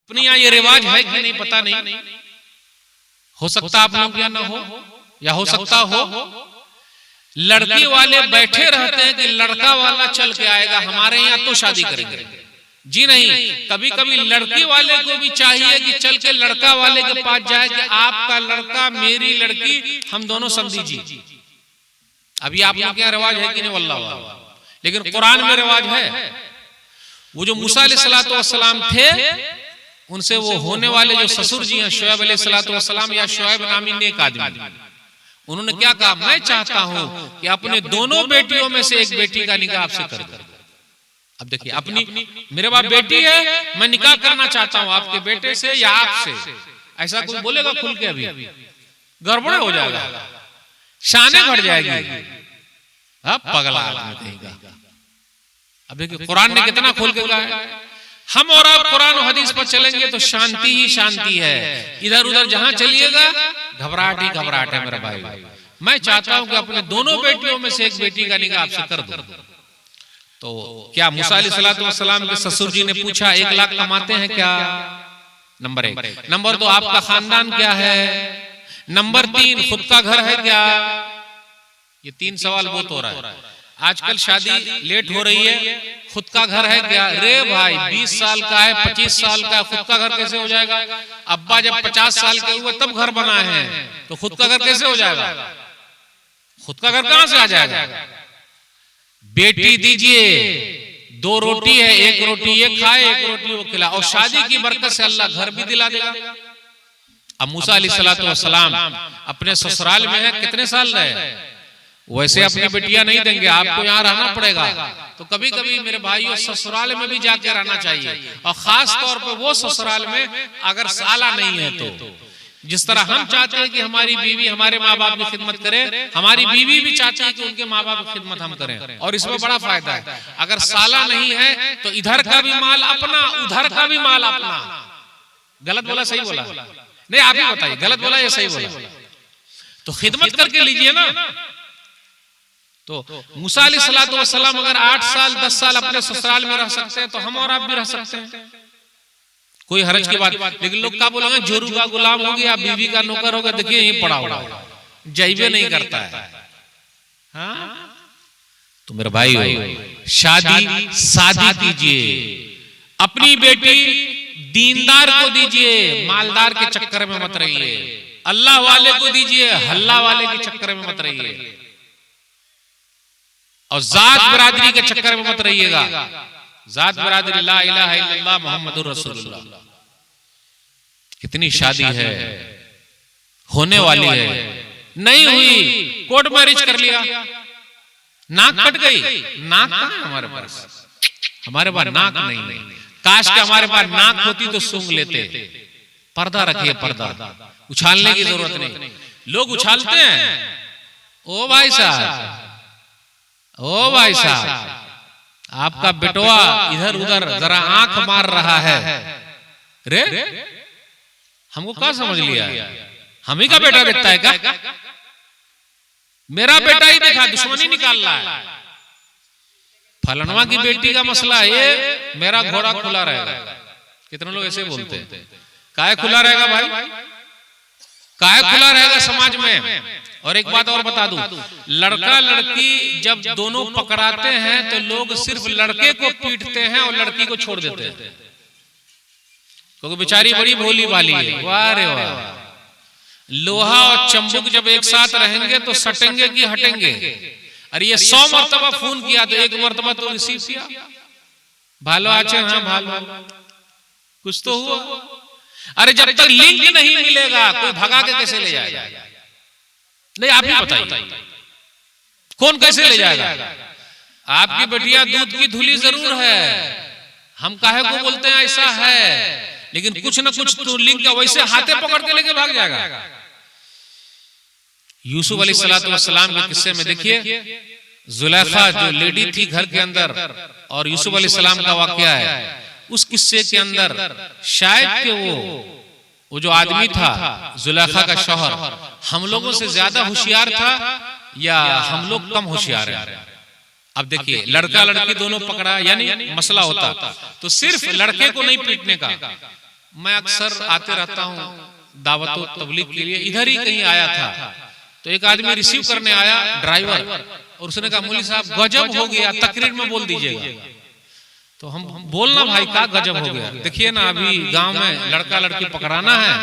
अपने यहाँ ये रिवाज है कि नहीं पता नहीं, हो सकता आप लोग यहाँ ना हो या हो सकता हो। लड़की वाले बैठे रहते हैं कि लड़का वाला चल के आएगा, हमारे यहाँ तो शादी करेंगे। जी नहीं, कभी कभी लड़की वाले को भी चाहिए कि चल के लड़का वाले के पास जाए कि आपका लड़का मेरी लड़की, हम दोनों समझी जी। अभी आप लोग क्या रिवाज है कि नहीं वल्लाह, लेकिन कुरान में रिवाज है। वो जो मूसा अलैहिस्सलाम थे, उनसे वो होने वाले जो ससुर जी हैं शुएब अलैहिस्सलाम या शुएब नामी नेक आदमी, उन्होंने क्या कहा, मैं चाहता हूं कि अपने दोनों बेटियों में से एक बेटी का निकाह आपसे कर दूं। अब देखिए, अपनी मेरे पास बेटी है, मैं निकाह करना चाहता हूं आपके बेटे से या आपसे। ऐसा कोई बोलेगा खुल के, अभी गड़बड़ हो जाएगा, शाने घट जाएगी। अब पगला आदमी कहेगा। अब देखिए कुरान ने कितना खोल के कहा है। हम और आप कुरान और हदीस पर चलेंगे तो शांति ही शांति है। इधर उधर जहां चलिएगा घबराहट ही घबराहट है। मेरा भाई, मैं चाहता हूं कि अपने दोनों बेटियों में से एक बेटी का निकाह आपसे कर दूं। तो क्या मूसा अलैहिस्सलाम के ससुर जी ने पूछा, 1 लाख कमाते हैं क्या? नंबर 1। नंबर 2, आपका खानदान क्या है? नंबर 3, खुद का घर है क्या? ये 3 सवाल बहुत हो रहा है। आजकल शादी लेट हो रही है, खुद का घर है क्या? रे भाई, 20 साल का है, 25 साल का है, खुद का घर कैसे हो जाएगा? अब्बा जब 50 साल के हुए तब घर बनाए हैं, तो खुद का घर कैसे हो जाएगा? खुद का घर कहां से आ जाएगा? बेटी दीजिए, 2 रोटी है, 1 रोटी ये खाए, 1 रोटी वो खिला, और शादी की बरकत से अल्लाह घर भी दिला देगा। अब मूसा अलैहिस्सलाम अपने ससुराल में है, कितने साल रहे? वैसे अपनी बेटियां नहीं देंगे, आपको यहाँ रहना पड़ेगा। तो कभी कभी मेरे भाइयों, ससुराल में भी जाके रहना चाहिए, और खास तौर पर वो ससुराल में अगर साला नहीं है तो। जिस तरह हम चाहते हैं कि हमारी बीवी हमारे माँ बाप की खिदमत करे, हमारी बीवी भी चाहती है कि उनके माँ बाप की खिदमत हम करें। और इसमें बड़ा फायदा है, अगर साला नहीं है तो इधर का भी माल अपना, उधर का भी माल अपना। गलत बोला सही बोला? नहीं, आप ही बताइए, गलत बोला या सही बोला? तो खिदमत करके लीजिए ना। तो मूसा अलैहिस्सलाम अगर 8 साल 10 साल अपने ससुराल में रह सकते हैं, तो हम और आप भी रह सकते हैं, कोई हरज की बात। लेकिन लोग क्या बोलेंगे, जोरू का गुलाम हो गया, बीवी का नौकर होगा, देखिए यहीं पड़ा हुआ, जैबे नहीं करता है। हाँ? तो मेरे भाई, शादी शादी कीजिए, अपनी बेटी दीनदार को दीजिए, मालदार के चक्कर में मत रहिए। अल्लाह वाले को दीजिए, हल्ला वाले के चक्कर में मत रहिए, और जात बिरादरी के चक्कर में मत रहिएगा। जात बिरादरी ला इलाहा इल्लल्लाह मुहम्मदुर रसूलुल्लाह। कितनी शादी है, होने वाली है, नहीं हुई, कोर्ट मैरिज कर लिया, नाक कट गई। नाक कहां है हमारे पास? हमारे पास नाक नहीं। काश के हमारे पास नाक होती तो सूंघ लेते। पर्दा रखिए, पर्दा, उछालने की जरूरत नहीं। लोग उछालते हैं। ओ भाई साहब, ओ भाई साहब, आपका बेटवा इधर उधर जरा आंख मार रहा है, रे हमको क्या समझ लिया? हम ही का बेटा देखता है क्या? मेरा बेटा ही देखा, दुश्मनी निकाल रहा है। फलनवा की बेटी का मसला है, ये मेरा घोड़ा खुला रहेगा। कितने लोग ऐसे बोलते हैं? काहे खुला रहेगा भाई? काहे खुला रहेगा समाज में? और एक बात और बता दूं, लड़का लड़की जब दोनों पकड़ाते हैं तो लोग सिर्फ लड़के को पीटते हैं और लड़की को छोड़ देते हैं, क्योंकि बेचारी बड़ी भोली वाली है। वाह रे वाह, लोहा और चंबुक जब एक साथ रहेंगे तो सटेंगे कि हटेंगे? अरे ये 100 मरतबा फोन किया तो 1 मरतबा तो रिसीव किया। भालो आचे, हाँ भालो, कुछ तो हुआ। अरे जब तक लिंक नहीं मिलेगा कोई भगा के कैसे ले जाएगा? नहीं, आप ही बताइए, कौन कैसे ले जाएगा? आपकी बेटियां दूध की धुली जरूर है, हम काहे को बोलते हैं ऐसा है, लेकिन कुछ ना कुछ तो लिंक का वैसे हाथे पकड़ के लेके भाग जाएगा। यूसुफ अलैहिस्सलाम के किस्से में देखिए, जुलेखा जो लेडी थी घर के अंदर, और यूसुफ अलैहिस्सलाम का वाकया है। उस किस्से के अंदर शायद के वो जो आदमी था जुलेखा का शौहर, हम लोगों से ज्यादा होशियार था या हम लोग कम होशियार हैं? अब देखिए, लड़का लड़की दोनों पकड़ा, यानी मसला होता तो सिर्फ लड़के को नहीं पीटने का, मैं अक्सर आते रहता हूँ दावत व तबलीग के लिए, इधर ही कहीं आया था तो एक आदमी रिसीव करने आया, ड्राइवर, और उसने कहा मौलवी साहब गजब हो गया, तकरीर में बोल दीजिएगा। तो हम बोलना भाई का गजब हो गया। देखिए ना, अभी गांव में लड़का लड़की पकड़ाना है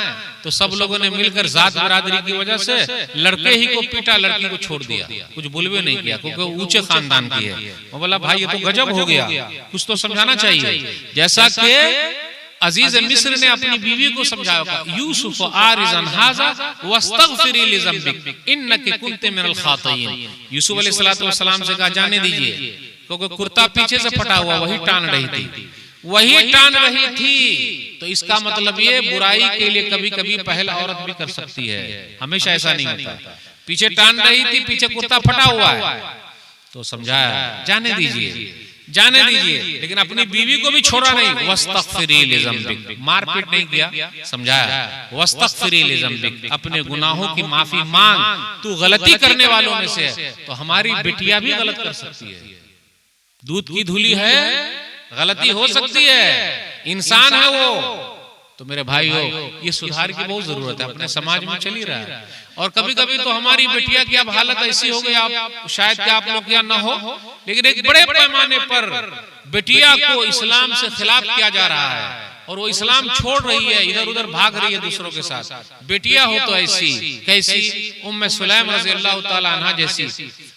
तो सब लोगों ने मिलकर जात बिरादरी की वजह से लड़के ही को पीटा, लड़की को छोड़ दिया, कुछ बोलवे नहीं किया क्योंकि ऊंचे खानदान की है। मैं बोला भाई ये तो गजब हो गया, कुछ तो समझाना चाहिए। जैसा कि अजीज मिस्र ने अपनी बीवी को समझाया, यूसुफ आरिज़न हाज़ा वस्तगफिरी लिज़म्बिक इन्नकी कुन्ती मिनल खातिईन। यूसुफ अलैहिस्सलातु वस्सलाम से कहा जाने दीजिए, क्योंकि कुर्ता पीछे से फटा हुआ वही टान रही थी, वही टान रही थी। तो इसका मतलब ये बुराई के लिए कभी कभी पहल औरत भी कर सकती है, हमेशा ऐसा नहीं होता। पीछे टान रही थी, पीछे कुर्ता फटा हुआ है, तो समझाया जाने दीजिए, जाने दीजिए, लेकिन अपनी बीवी को भी छोड़ा नहीं। वस्तगफिरी लिज़म्बिक, मारपीट नहीं किया, समझाया वस्तगफिरी लिज़म्बिक, अपने गुनाहों की माफी मांग, तू गलती करने वालों में से है। तो हमारी बिटिया भी गलत कर सकती है, दूध की धूली है, गलती हो सकती है, इंसान है वो। तो मेरे भाई हो, ये सुधार की बहुत जरूरत है, अपने समाज में चल ही रहा है। और कभी कभी तो हमारी बेटिया की अब हालत ऐसी हो गई, आप शायद कि आप लोग यहाँ न हो, लेकिन एक बड़े पैमाने पर बेटिया को इस्लाम से खिलाफ किया जा रहा है और वो इस्लाम छोड़ रही है, इधर उधर भाग रही है दूसरों के साथ। बेटिया हो तो ऐसी कैसी, उम्मे सुलैम रज़ी अल्लाह ताला अन्हा जैसी।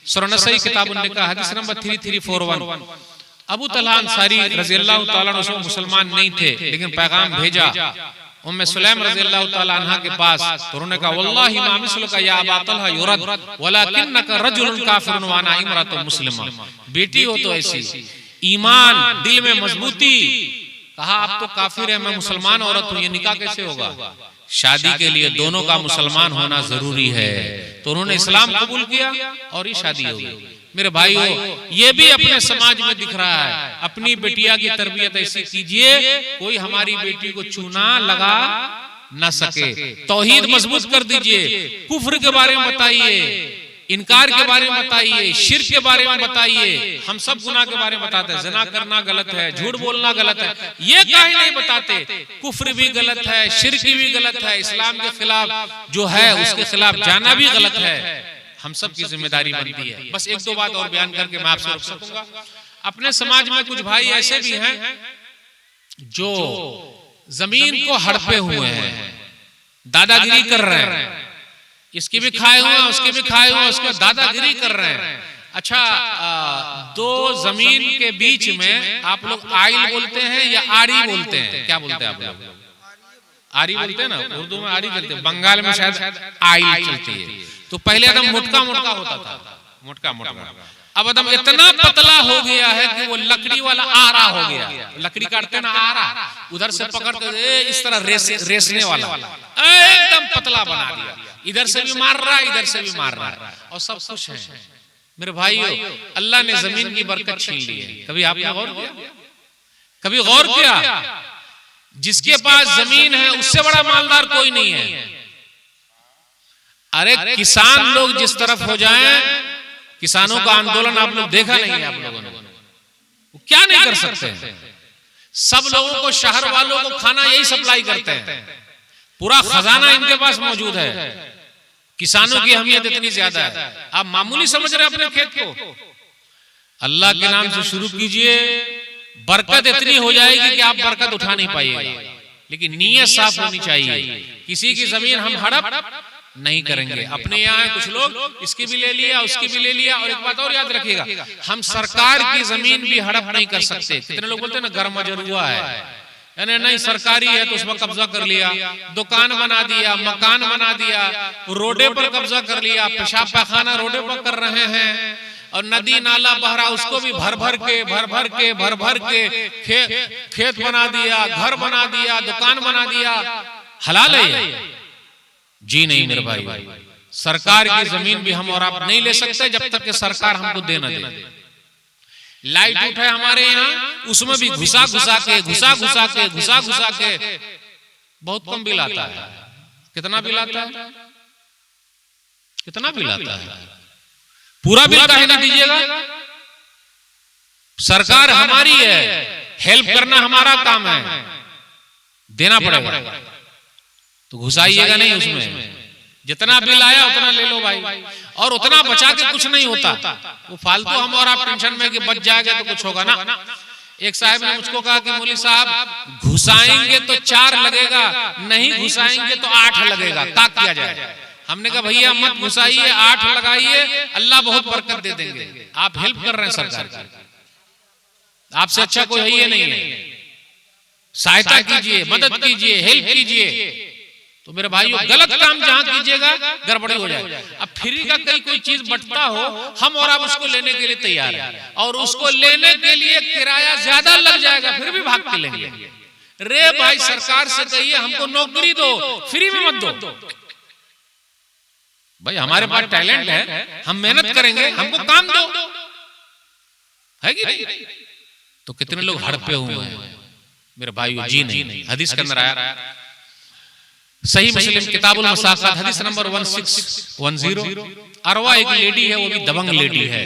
सुरनसई किताब उन्निका हदीस नंबर 3341, अबू तलहा अंसारी रज़ी अल्लाह ताला अन्हु मुसलमान नहीं थे, लेकिन पैगाम भेजा उम्मे सुलैम रज़ी अल्लाह ताला अन्हा के पास। तो उन्होंने कहा वल्लाहि मा मिस्लुका या अबा तलहा युरद वलाकिन्नका रजुलुन काफिरुन व अना इमरातुन मुस्लिमा। बेटी हो तो ऐसी, ईमान, दिल में मजबूती। कहा आप तो काफिर है, मैं मुसलमान औरत हूँ, ये निकाह कैसे होगा? शादी के लिए दोनों का मुसलमान होना जरूरी है। तो उन्होंने इस्लाम कबूल किया और ये शादी हो गई। मेरे भाइयों, ये भी अपने समाज में दिख रहा है। अपनी बेटिया की तरबियत ऐसी कीजिए कोई हमारी बेटी को चूना लगा न सके। तौहीद मजबूत कर दीजिए, कुफ्र के बारे में बताइए, इनकार के बारे में बताइए, शिर्क के बारे में बताइए। हम सब गुनाह के बारे में बताते हैं, ज़िना करना गलत है, झूठ बोलना गलत है, ये काहे नहीं बताते? कुफ्र भी गलत है, शिर्क भी गलत है, इस्लाम के खिलाफ जो है उसके खिलाफ जाना भी गलत है। हम सब की जिम्मेदारी बनती है। बस एक दो बात और बयान करके मैं आपसे रुक सकूंगा। अपने समाज में कुछ भाई ऐसे भी हैं जो जमीन को हड़पे हुए हैं, दादागिरी कर रहे हैं, इसकी भी खाए हुए, उसकी भी खाए हुए, उसके दादागिरी कर रहे हैं। अच्छा, दो जमीन के बीच में आप लोग आइल बोलते हैं या आड़ी बोलते हैं? क्या बोलते हैं आप लोग? आड़ी बोलते हैं ना, उर्दू में आड़ी चलती है, बंगाल में शायद आइल चलती है। तो पहले एकदम मोटका मोटका होता था, मोटका मोटका, अब एकदम इतना पतला हो गया है कि वो लकड़ी वाला आरा हो गया। लकड़ी काटते ना आरा, उधर से पकड़ के इस तरह रेसने वाला एकदम पतला बना दिया। इधर से भी मार रहा है, इधर से भी मार रहा है, और सब कुछ है। मेरे भाइयों, अल्लाह ने जमीन की बरकत छीन ली है। कभी आपने गौर किया? कभी गौर किया? जिसके पास जमीन है उससे बड़ा मालदार कोई नहीं है। अरे किसान लोग जिस तरफ हो जाएं, किसानों का आंदोलन आप लोग देखा नहीं है? आप लोगों ने वो क्या नहीं कर सकते हैं? सब लोगों को, शहर वालों को खाना यही सप्लाई करते हैं, पूरा खजाना इनके पास मौजूद है। किसानों की अहमियत इतनी ज्यादा है, आप मामूली समझ रहे हैं अपने खेत को? अल्लाह के नाम से शुरू कीजिए, बरकत इतनी हो जाएगी कि आप बरकत उठा नहीं पाइएगा। लेकिन नीयत साफ होनी चाहिए। किसी की जमीन हम हड़प नहीं करेंगे। अपने यहाँ कुछ लोग इसकी भी ले लिया, उसकी भी ले लिया। और एक बात और याद रखिएगा, हम सरकार की जमीन भी हड़प नहीं कर सकते। कितने लोग बोलते हैं ना घर मजरूआ है, यानी नहीं सरकारी है तो उसमें कब्जा कर लिया, दुकान बना दिया, मकान बना दिया, रोडे पर कब्जा कर लिया, पेशाब पैखाना रोडे पर कर रहे हैं, और नदी नाला बह रहा उसको भी भर भर के खेत बना दिया, घर बना दिया, दुकान बना दिया। हलाल है? जी नहीं मेरे भाई, सरकार की जमीन भी हम और आप नहीं ले सकते जब तक कि सरकार हमको दे न दे। लाइट उठे हमारे यहाँ, उसमें भी घुसा घुसा के बहुत कम बिल आता है। कितना बिल आता है? कितना बिल आता है? पूरा बिल काहे ना दीजिएगा? सरकार हमारी है, हेल्प करना हमारा काम है। देना पड़ेगा, तो घुसाइएगा नहीं उसमें। जितना बिल आया उतना ले लो भाई, और उतना बचा के कुछ नहीं होता। वो फालतू हम और आप टेंशन में कि बच जाएगा तो कुछ होगा ना। एक साहब ने मुझको कहा कि मौलवी साहब घुसाएंगे तो 4 लगेगा, नहीं घुसाएंगे तो 8 लगेगा, क्या किया जाए? हमने कहा भैया मत घुसाइए, 8 लगाइए, अल्लाह बहुत बरकत दे देंगे। आप हेल्प कर रहे हैं सरकार की, आपसे अच्छा कोई है ही नहीं है। सहायता कीजिए, मदद कीजिए, हेल्प कीजिए। तो मेरे भाइयों गलत काम जहां कीजिएगा गड़बड़ी हो जाए। अब फ्री का कोई चीज बंटता हो, हम और आप उसको लेने के लिए तैयार है, और उसको लेने के लिए किराया ज्यादा लग जाएगा, फिर भी भाग के लेंगे। रे भाई सरकार से कहिए हमको नौकरी दो, फ्री में मत दो। भाई हमारे पास टैलेंट है, हम मेहनत करेंगे, हमको काम दो, है कि नहीं? तो कितने लोग हड़पे हुए हैं मेरे भाइयों। जी नहीं, हदीस के अंदर आया, सही मुस्लिम किताबुल मसाक़ात हदीस नंबर 1610, अरवा एक लेडी है, वो भी दबंग लेडी है।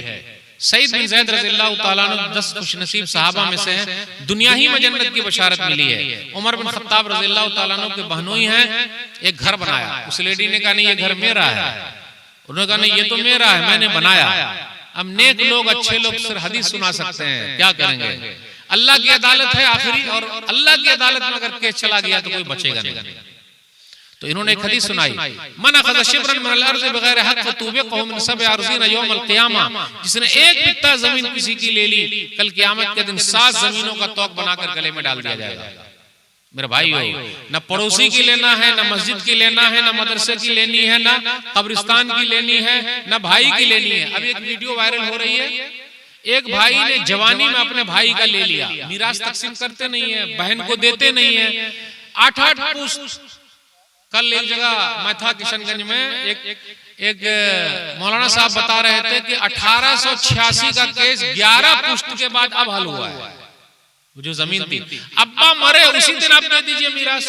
सईद बिन ज़ैद रज़ियल्लाहु ताला अन्हु 10 खुशनसीब सहाबा में से हैं, दुनिया ही में जन्नत की बशारत मिली है। उमर बिन खत्ताब रज़ियल्लाहु ताला अन्हु के बहनोई हैं, एक घर बनाया। उस लेडी ने कहा नहीं ये घर मेरा है, उन्होंने कहा नहीं ये तो मेरा है, मैंने बनाया। अब नेक लोग अच्छे लोग सिर्फ हदीस सुना सकते हैं, क्या करेंगे? अल्लाह की अदालत है आखिरी, और अल्लाह की अदालत में अगर केस चला गया तो कोई बचेगा नहीं। तो इन्होंने एक हदीस सुनाई, मन अखज़ शिब्रन मिनल अर्ज़ बिग़ैर हक़ फ़तूबिक़हु मिन सब'i अर्ज़ीन यौमल क़ियामा, जिसने एक बित्ता जमीन किसी की ले ली, कल क़यामत के दिन 7 जमीनों का तौक बनाकर गले में डाल दिया जाएगा। मेरे भाइयों न पड़ोसी की लेना है, न मस्जिद की लेना है, न मदरसे की लेनी है, न कब्रिस्तान की लेनी है, न भाई की लेनी है। अभी एक वीडियो वायरल हो रही है, एक भाई ने जवानी में अपने भाई का ले लिया, मीरास तकसीम करते नहीं है, बहन को देते नहीं है, 8-8 पुश्त। कल एक जगह मैं था किशनगंज में, एक मौलाना साहब बता रहे थे कि 1886 का केस 11 पुश्त के बाद अब हल हुआ है। जो जमीन थी, अब्बा मरे उसी दिन आप दे दीजिए मीरास।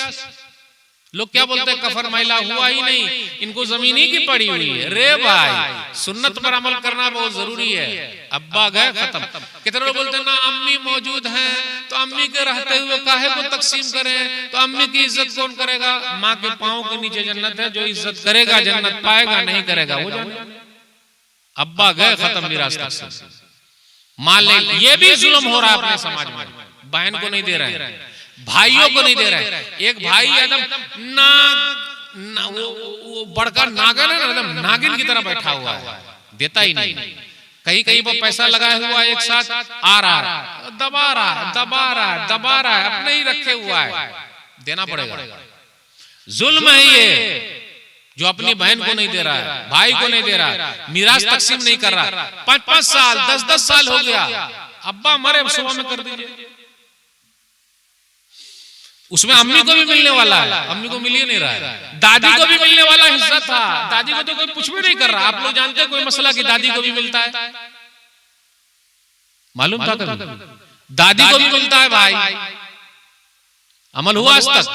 लोग क्या बोलते हैं कफन महिला हुआ ही नहीं, इनको जमीन ही की पड़ी हुई है। रे भाई सुन्नत पर अमल करना बहुत जरूरी है। अब्बा गए खत्म। कितने लोग बोलते हैं ना अम्मी मौजूद हैं तो अम्मी के रहते हुए काहे को तकसीम करें, तो अम्मी की इज्जत कौन करेगा? माँ के पाँव के नीचे जन्नत है, जो इज्जत करेगा जन्नत पाएगा, नहीं करेगा वो जाने। अब्बा गए खत्म, मीरास तकसीम। माल ये भी जुल्म हो रहा है अपने समाज में, बहन को नहीं दे रहे हैं, भाइयों को नहीं दे रहे। एक भाई एकदम वो बड़का नागन है ना, एकदम नागिन की तरह बैठा हुआ है, देता ही नहीं। कहीं कहीं पर पैसा लगाया हुआ एक साथ आ रहा है, दबा रहा है, दबा रहा है, दबा रहा है, अपने ही रखे हुआ है, देना पड़ेगा। जुल्म है ये, जो अपनी बहन को नहीं दे रहा है, भाई को नहीं दे रहा है, मीरास तकसीम नहीं कर रहा। 5-5 साल 10-10 साल हो गया, अब्बा मरे सुबह में कर दीजिए। उसमें अम्मी को भी मिलने वाला है, अम्मी को मिल ही नहीं रहा है। दादी को भी मिलने वाला हिस्सा था, दादी को तो कोई कुछ भी नहीं कर रहा। आप लोग जानते हैं कोई मसला कि दादी को भी मिलता है? मालूम था कभी? दादी को भी मिलता है भाई। अमल हुआ आज तक?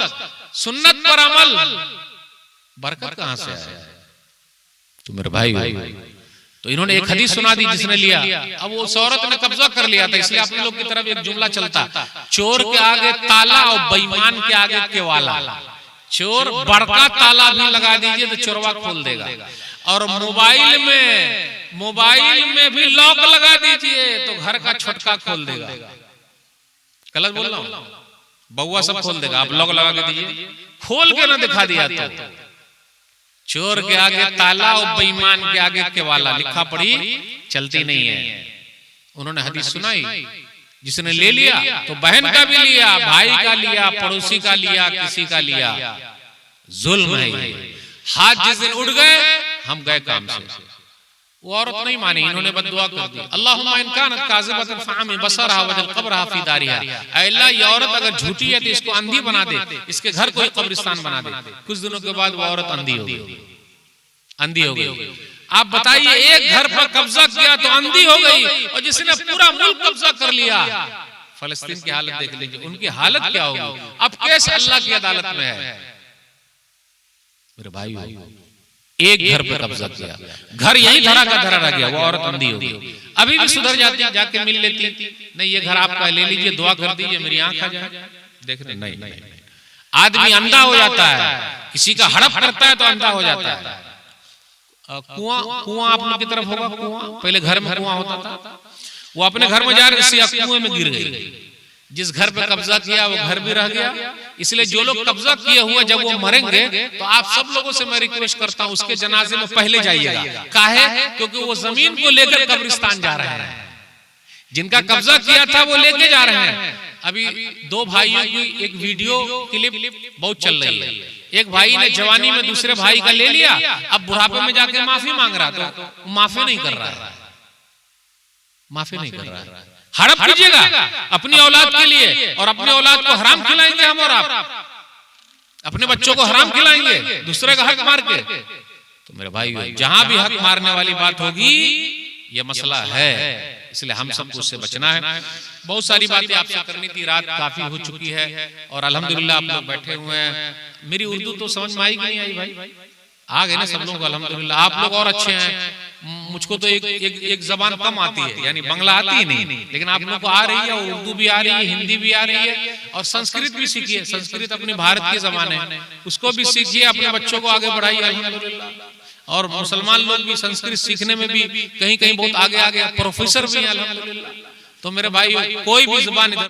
सुन्नत पर अमल, बरकत कहां से आया? तो मेरे भाई तो इन्होंने एक हदीस सुना दी जिसने लिया, अब वो औरत ने कब्जा कर लिया था, इसलिए अपने लोग की तरफ एक जुमला चलता, चोर के आगे ताला और बेईमान के आगे केवाला। चोर बड़का ताला भी लगा दीजिए तो चोरवा खोल देगा, और मोबाइल में भी लॉक लगा दीजिए तो घर का छोटका खोल देगा। गलत बोल रहा हूं? बउआ सब खोल देगा, आप लॉक लगा के दीजिए, खोल के ना दिखा दिया तो चोर के आगे ताला और बेईमान के आगे केवाला, लिखा पढ़ी चलती नहीं है। उन्होंने हदीस सुनाई, जिसने ले लिया तो बहन का भी लिया, भाई का लिया, पड़ोसी का लिया, किसी का लिया, जुल्म है ये। हाथ जिस दिन उड़ गए हम गए काम से। वो औरत नहीं मानी, इन्होंने बद्दुआ कर दी, अल्लाहुम्मा इन कानत काज़िबतन फ़अमी बसरहा वजल क़ब्रहा फ़ी दारिहा। ऐ अल्लाह ये औरत अगर झूठी है तो इसको अंधी बना दे, इसके घर कोई कब्रिस्तान बना दे। कुछ दिनों के बाद वो औरत अंधी हो गई। आप बताइए, एक घर पर कब्जा किया तो अंधी हो गई, और जिसने पूरा मुल्क कब्जा कर लिया। फलस्तीन की हालत देख लीजिए, उनकी हालत क्या होगी? अब कैसे अल्लाह की अदालत में है? मेरे भाई एक घर पर कब्जा किया, घर यही धरा का धरा रह गया, वो औरत अंधी हो गई। अभी भी सुधर जाती, जाके मिल लेती, नहीं ये घर आपका ले लीजिए, दुआ कर दीजिए मेरी आंख आ जाए, देख रहे नहीं। आदमी अंधा हो जाता है, किसी का हड़प करता है तो अंधा हो जाता है। कुआं आप लोग की तरफ होगा, कुआं पहले घर में कुआं होता था, वो अपने घर में जा रहे कुएं में गिर गई। जिस घर पे कब्जा किया वो घर भी रह गया। इसलिए जो लोग कब्जा किए हुए जब वो मरेंगे तो आप सब लोगों से मैं रिक्वेस्ट करता हूं उसके जनाजे में पहले जाइएगा। काहे? क्योंकि वो जमीन को लेकर कब्रिस्तान जा रहे हैं। जिनका कब्जा किया था वो लेके जा रहे हैं। अभी दो भाइयों की एक वीडियो क्लिप बहुत चल रही है। एक भाई ने जवानी में दूसरे भाई का ले लिया, अब बुढ़ापे में जाके माफी मांग रहा, तो माफी नहीं कर रहा है, माफी नहीं कर रहा है। हड़प कीजिएगा अपनी औलाद के लिए, और अपने औलाद को हराम खिलाएंगे हम, और आप अपने बच्चों को हराम खिलाएंगे दूसरे का हक मार के। तो मेरे भाई जहां भी हक मारने वाली बात होगी ये मसला है, इसलिए हम सबको उससे बचना है। बहुत सारी बातें आपसे करनी थी, रात काफी हो चुकी है और अल्हम्दुलिल्लाह आप लोग बैठे हुए हैं। मेरी उर्दू तो समझ में आई कि नहीं आई भाई? आ गए ना सब लोग अल्हम्दुलिल्लाह। आप लोग और अच्छे हैं, मुझको तो एक जबान कम आती है, यानी बांग्ला आती ही नहीं, लेकिन आप लोग को आ रही है, उर्दू भी आ रही है, हिंदी भी आ रही है, और संस्कृत भी सीखिए। संस्कृत अपनी भारत की जबान है, उसको भी सीखिए, अपने बच्चों को आगे बढ़ाइए अल्हम्दुलिल्लाह। और मुसलमान लोग भी संस्कृत सीखने में भी कहीं कहीं बहुत आगे आगे प्रोफेसर भी हैं अल्हम्दुलिल्लाह। तो मेरे भाई कोई भी जुबान इधर